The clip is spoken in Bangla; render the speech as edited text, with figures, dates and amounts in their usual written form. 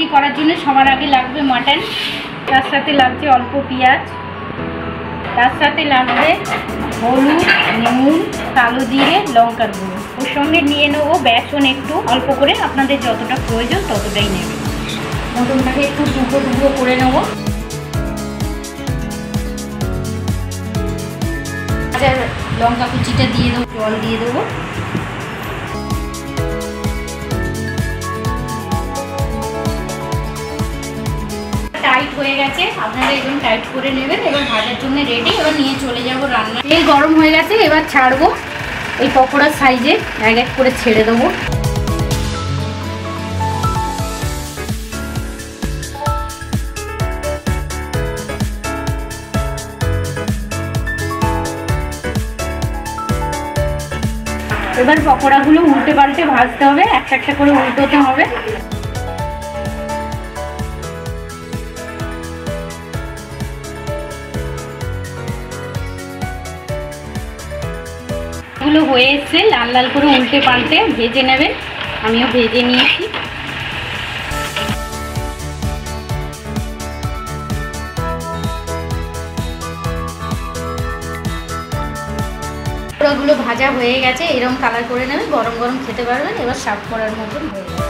রেসিপিটি করার জন্য সবার আগে লাগবে মাটন, তার সাথে লাগছে অল্প পেঁয়াজ, তার সাথে লাগবে হলুদ, নুন, কালো জিরে, লঙ্কার গুঁড়ো। ওর সঙ্গে নিয়ে নেবো বেসন একটু অল্প করে, আপনাদের যতটা প্রয়োজন ততটাই নেবেন। মটনটাকে একটু ডুবো ডুবো করে নেবো। লঙ্কা কুচিটা দিয়ে দেবো, জল দিয়ে দেবো। টাইট হয়ে গেছে, আপনারা এরকম টাইট করে নেবেন। এবার ভাজার জন্য রেডি। এবার নিয়ে চলে যাব রান্না। তেল গরম হয়ে গেছে, এবার ছাড়বো। এই পকোড়ার সাইজে এক এক করে ছেড়ে দেবো। এবার পকোড়াগুলো উল্টে পাল্টে ভাজতে হবে, একটা একটা করে উল্টোতে হবে। এগুলো হয়ে এসছে, লাল লাল করে উল্টে পাল্টে ভেজে নেবেন। আমিও ভেজে নিয়েছি। পকোড়াগুলো ভাজা হয়ে গেছে, এরকম কালার করে নেবেন। গরম গরম খেতে পারবেন। এবার সার্ভ করার মতন হয়ে যাবে।